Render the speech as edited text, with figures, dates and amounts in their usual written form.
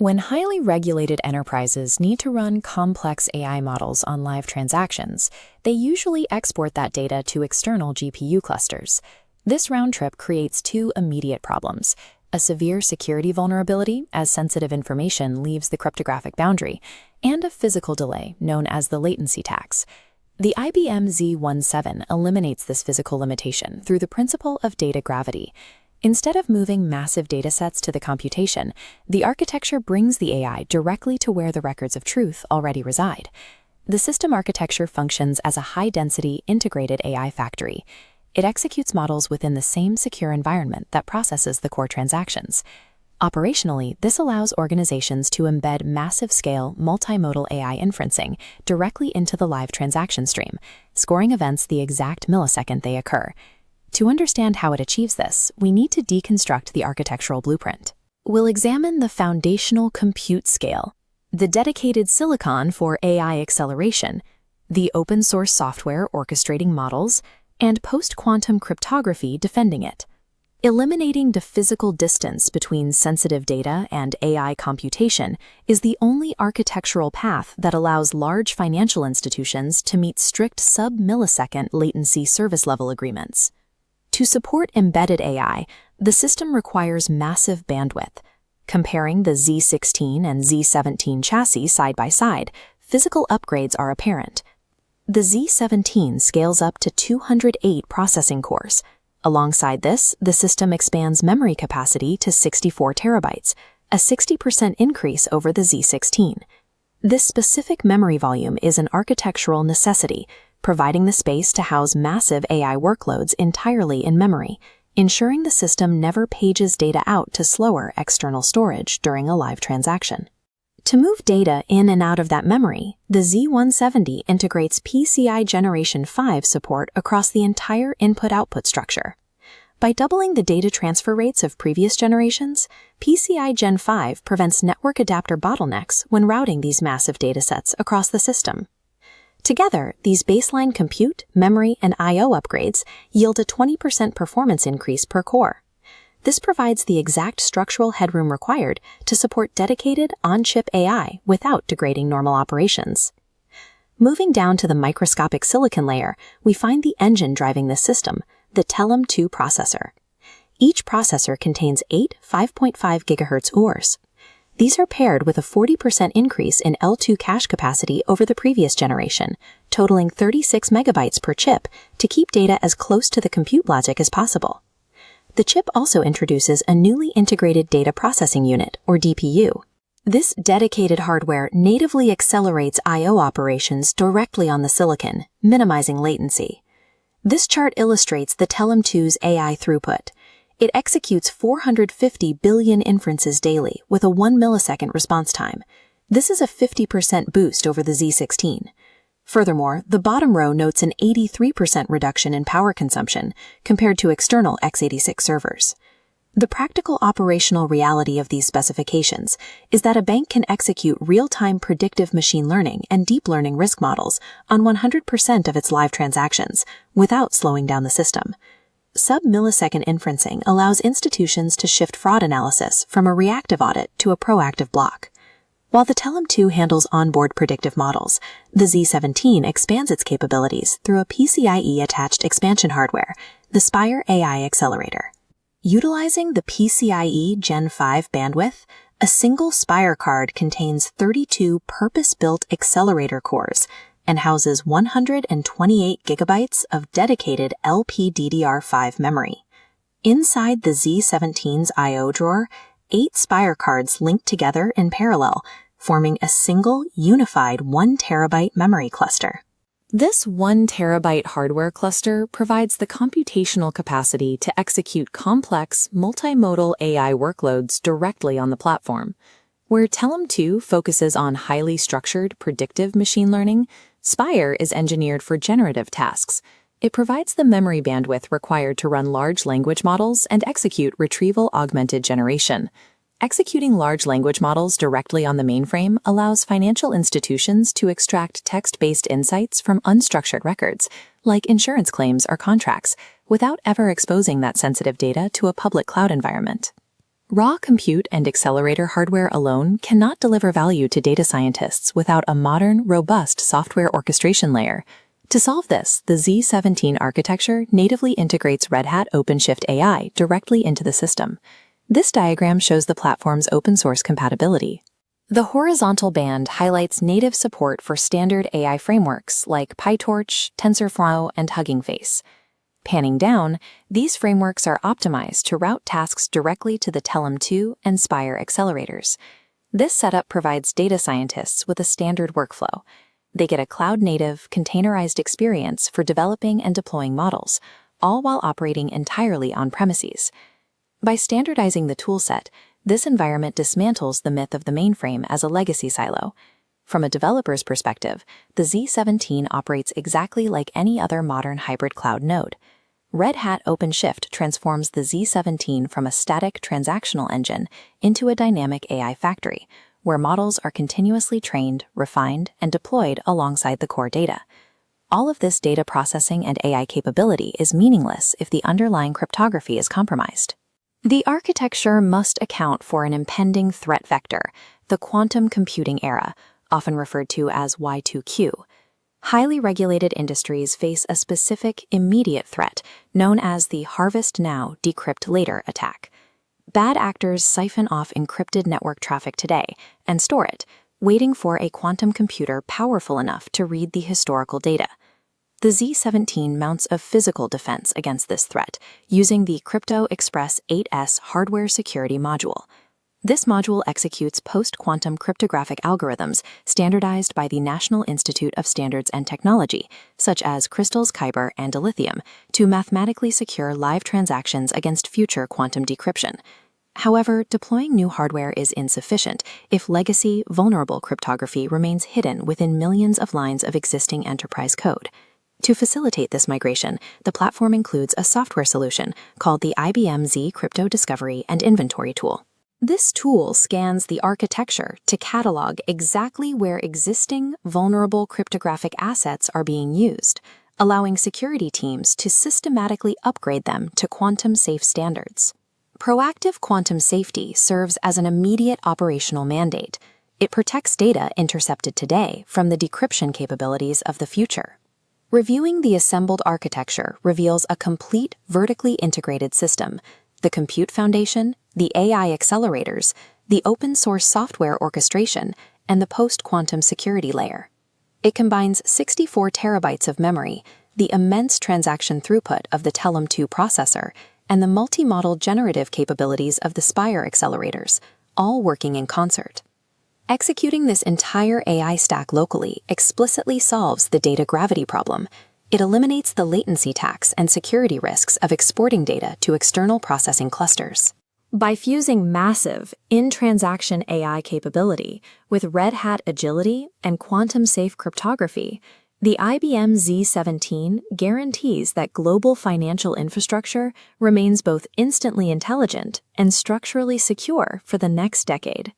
When highly regulated enterprises need to run complex AI models on live transactions, they usually export that data to external GPU clusters. This round trip creates two immediate problems: a severe security vulnerability as sensitive information leaves the cryptographic boundary, and a physical delay known as the latency tax. The IBM z17 eliminates this physical limitation through the principle of data gravity. Instead of moving massive datasets to the computation, the architecture brings the AI directly to where the records of truth already reside. The system architecture functions as a high-density, integrated AI factory. It executes models within the same secure environment that processes the core transactions. Operationally, this allows organizations to embed massive-scale, multimodal AI inferencing directly into the live transaction stream, scoring events the exact millisecond they occur. To understand how it achieves this, we need to deconstruct the architectural blueprint. We'll examine the foundational compute scale, the dedicated silicon for AI acceleration, the open-source software orchestrating models, and post-quantum cryptography defending it. Eliminating the physical distance between sensitive data and AI computation is the only architectural path that allows large financial institutions to meet strict sub-millisecond latency service-level agreements. To support embedded AI, the system requires massive bandwidth. Comparing the z16 and z17 chassis side by side, physical upgrades are apparent. The z17 scales up to 208 processing cores. Alongside this, the system expands memory capacity to 64 terabytes, a 60% increase over the z16. This specific memory volume is an architectural necessity, providing the space to house massive AI workloads entirely in memory, ensuring the system never pages data out to slower external storage during a live transaction. To move data in and out of that memory, the Z170 integrates PCI Generation 5 support across the entire input-output structure. By doubling the data transfer rates of previous generations, PCI Gen 5 prevents network adapter bottlenecks when routing these massive datasets across the system. Together, these baseline compute, memory, and I/O upgrades yield a 20% performance increase per core. This provides the exact structural headroom required to support dedicated on-chip AI without degrading normal operations. Moving down to the microscopic silicon layer, we find the engine driving this system, the Telum-2 processor. Each processor contains 8 5.5 GHz cores. These are paired with a 40% increase in L2 cache capacity over the previous generation, totaling 36 megabytes per chip to keep data as close to the compute logic as possible. The chip also introduces a newly integrated data processing unit, or DPU. This dedicated hardware natively accelerates I/O operations directly on the silicon, minimizing latency. This chart illustrates the Telum-2's AI throughput. It executes 450 billion inferences daily with a 1 millisecond response time. This is a 50% boost over the Z16. Furthermore, the bottom row notes an 83% reduction in power consumption compared to external x86 servers. The practical operational reality of these specifications is that a bank can execute real-time predictive machine learning and deep learning risk models on 100% of its live transactions without slowing down the system. Sub-millisecond inferencing allows institutions to shift fraud analysis from a reactive audit to a proactive block. While the Telum-2 handles onboard predictive models, the Z17 expands its capabilities through a PCIe-attached expansion hardware, the Spire AI Accelerator. Utilizing the PCIe Gen 5 bandwidth, a single Spire card contains 32 purpose-built accelerator cores and houses 128 gigabytes of dedicated LPDDR5 memory. Inside the Z17's I/O drawer, 8 Spire cards link together in parallel, forming a single, unified 1 terabyte memory cluster. This 1 terabyte hardware cluster provides the computational capacity to execute complex, multimodal AI workloads directly on the platform. Where Telum-2 focuses on highly structured, predictive machine learning, Spire is engineered for generative tasks. It provides the memory bandwidth required to run large language models and execute retrieval-augmented generation. Executing large language models directly on the mainframe allows financial institutions to extract text-based insights from unstructured records, like insurance claims or contracts, without ever exposing that sensitive data to a public cloud environment. Raw compute and accelerator hardware alone cannot deliver value to data scientists without a modern, robust software orchestration layer. To solve this, the z17 architecture natively integrates Red Hat OpenShift AI directly into the system. This diagram shows the platform's open-source compatibility. The horizontal band highlights native support for standard AI frameworks like PyTorch, TensorFlow, and Hugging Face. Panning down, these frameworks are optimized to route tasks directly to the Telum 2 and Spire accelerators. This setup provides data scientists with a standard workflow. They get a cloud-native, containerized experience for developing and deploying models, all while operating entirely on premises. By standardizing the toolset, this environment dismantles the myth of the mainframe as a legacy silo. From a developer's perspective, the z17 operates exactly like any other modern hybrid cloud node. Red Hat OpenShift transforms the z17 from a static transactional engine into a dynamic AI factory, where models are continuously trained, refined, and deployed alongside the core data. All of this data processing and AI capability is meaningless if the underlying cryptography is compromised. The architecture must account for an impending threat vector, the quantum computing era, often referred to as Y2Q. Highly regulated industries face a specific, immediate threat known as the Harvest Now, Decrypt Later attack. Bad actors siphon off encrypted network traffic today and store it, waiting for a quantum computer powerful enough to read the historical data. The z17 mounts a physical defense against this threat using the Crypto Express 8S hardware security module. This module executes post-quantum cryptographic algorithms standardized by the National Institute of Standards and Technology, such as crystals, kyber, and dilithium, to mathematically secure live transactions against future quantum decryption. However, deploying new hardware is insufficient if legacy, vulnerable cryptography remains hidden within millions of lines of existing enterprise code. To facilitate this migration, the platform includes a software solution called the IBM Z Crypto Discovery and Inventory Tool. This tool scans the architecture to catalog exactly where existing, vulnerable cryptographic assets are being used, allowing security teams to systematically upgrade them to quantum-safe standards. Proactive quantum safety serves as an immediate operational mandate. It protects data intercepted today from the decryption capabilities of the future. Reviewing the assembled architecture reveals a complete vertically integrated system: the compute foundation, the AI accelerators, the open-source software orchestration, and the post-quantum security layer. It combines 64 terabytes of memory, the immense transaction throughput of the Telum 2 processor, and the multi-model generative capabilities of the Spire accelerators, all working in concert. Executing this entire AI stack locally explicitly solves the data gravity problem. It eliminates the latency tax and security risks of exporting data to external processing clusters. By fusing massive, in-transaction AI capability with Red Hat agility and quantum-safe cryptography, the IBM z17 guarantees that global financial infrastructure remains both instantly intelligent and structurally secure for the next decade.